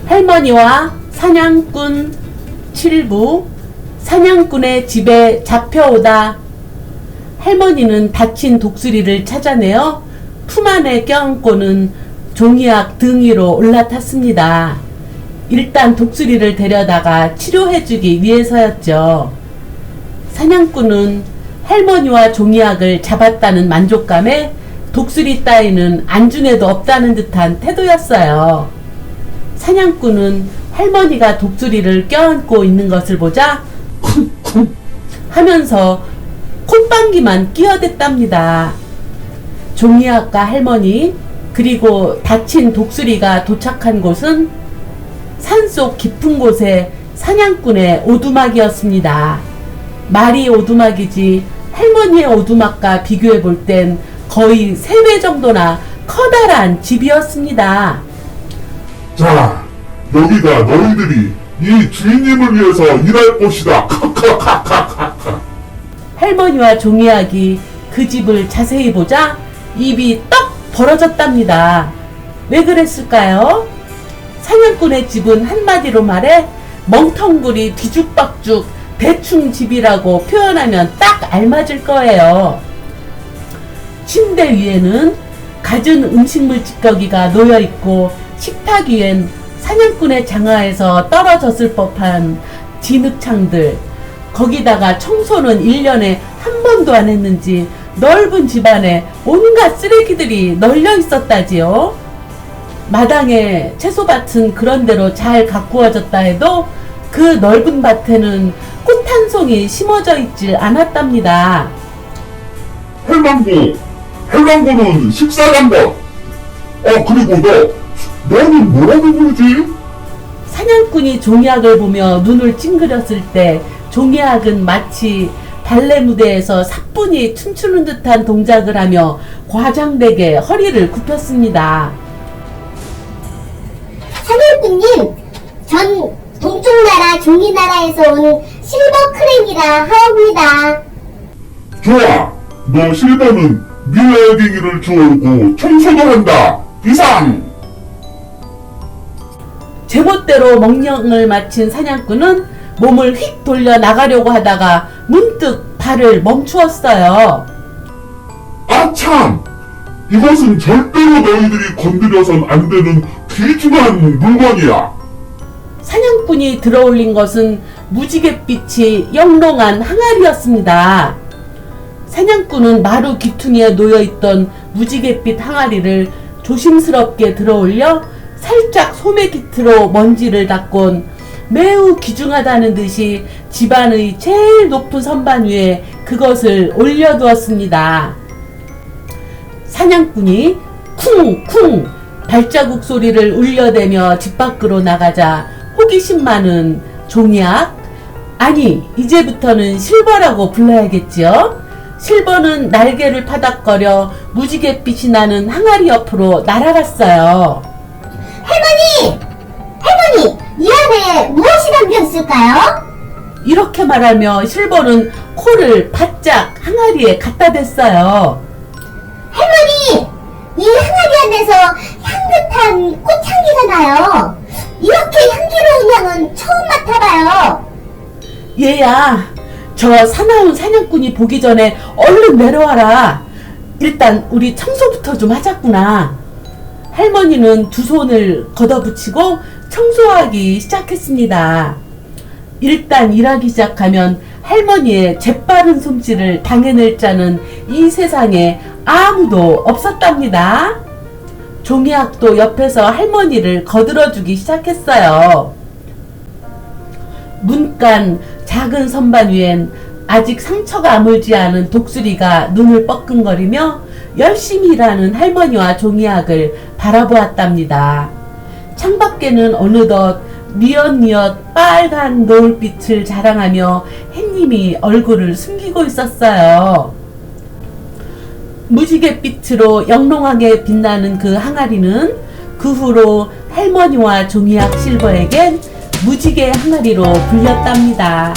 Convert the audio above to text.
할머니와 사냥꾼 7부. 사냥꾼의 집에 잡혀오다. 할머니는 다친 독수리를 찾아내어 품 안에 껴안고는 종이약 등 위로 올라탔습니다. 일단 독수리를 데려다가 치료해주기 위해서였죠. 사냥꾼은 할머니와 종이약을 잡았다는 만족감에 독수리 따위는 안중에도 없다는 듯한 태도였어요. 사냥꾼은 할머니가 독수리를 껴안고 있는 것을 보자 쿵쿵 하면서 콧방귀만 끼어댔답니다. 종이약과 할머니 그리고 다친 독수리가 도착한 곳은 산속 깊은 곳의 사냥꾼의 오두막이었습니다. 말이 오두막이지 할머니의 오두막과 비교해 볼 땐 거의 3배 정도나 커다란 집이었습니다. 자, 여기가 너희들이 이 주인님을 위해서 일할 곳이다. 카카카카카카. 할머니와 종이약이 그 집을 자세히 보자 입이 떡 벌어졌답니다. 왜 그랬을까요? 사냥꾼의 집은 한마디로 말해 멍텅구리 뒤죽박죽 대충 집이라고 표현하면 딱 알맞을 거예요. 침대 위에는 갖은 음식물 찌꺼기가 놓여있고 식탁 위엔 사냥꾼의 장화에서 떨어졌을 법한 진흙창들, 거기다가 청소는 1년에 한 번도 안 했는지 넓은 집안에 온갖 쓰레기들이 널려 있었다지요. 마당에 채소밭은 그런대로 잘 가꾸어졌다 해도 그 넓은 밭에는 꽃 한 송이 심어져 있질 않았답니다. 헬망구는 식사간다. 그리고 너는 뭐라고 부르지? 사냥꾼이 종이약을 보며 눈을 찡그렸을 때 종이약은 마치 발레 무대에서 사뿐히 춤추는 듯한 동작을 하며 과장되게 허리를 굽혔습니다. 사냥꾼님, 전 동쪽나라 종이나라에서 온 실버크랭이라 하옵니다. 좋아, 너 실버는 밀어갱이를 주워오고 청소도 한다. 이상! 제멋대로 명령을 마친 사냥꾼은 몸을 휙 돌려 나가려고 하다가 문득 발을 멈추었어요. 아참! 이것은 절대로 너희들이 건드려선 안 되는 귀중한 물건이야. 사냥꾼이 들어올린 것은 무지갯빛이 영롱한 항아리였습니다. 사냥꾼은 마루 귀퉁이에 놓여있던 무지갯빛 항아리를 조심스럽게 들어올려 살짝 소매 깃으로 먼지를 닦곤 매우 귀중하다는 듯이 집안의 제일 높은 선반 위에 그것을 올려두었습니다. 사냥꾼이 쿵쿵 발자국 소리를 울려대며 집 밖으로 나가자 호기심 많은 종이약, 아니 이제부터는 실버라고 불러야겠지요. 실버는 날개를 파닥거려 무지갯빛이 나는 항아리 옆으로 날아갔어요. 할머니, 이 안에 무엇이 담겼을까요? 이렇게 말하며 실버는 코를 바짝 항아리에 갖다 댔어요. 할머니, 이 항아리 안에서 향긋한 꽃향기가 나요. 이렇게 향기로운 향은 처음 맡아봐요. 얘야, 저 사나운 사냥꾼이 보기 전에 얼른 내려와라. 일단 우리 청소부터 좀 하자꾸나. 할머니는 두 손을 걷어붙이고 청소하기 시작했습니다. 일단 일하기 시작하면 할머니의 재빠른 솜씨를 당해낼 자는 이 세상에 아무도 없었답니다. 종이약도 옆에서 할머니를 거들어주기 시작했어요. 문간 작은 선반 위엔 아직 상처가 아물지 않은 독수리가 눈을 뻐끔거리며 열심히 일하는 할머니와 종이약을 바라보았답니다. 창밖에는 어느덧 뉘엿뉘엿 빨간 노을빛을 자랑하며 햇님이 얼굴을 숨기고 있었어요. 무지갯빛으로 영롱하게 빛나는 그 항아리는 그 후로 할머니와 종이약 실버에겐 무지개 항아리로 불렸답니다.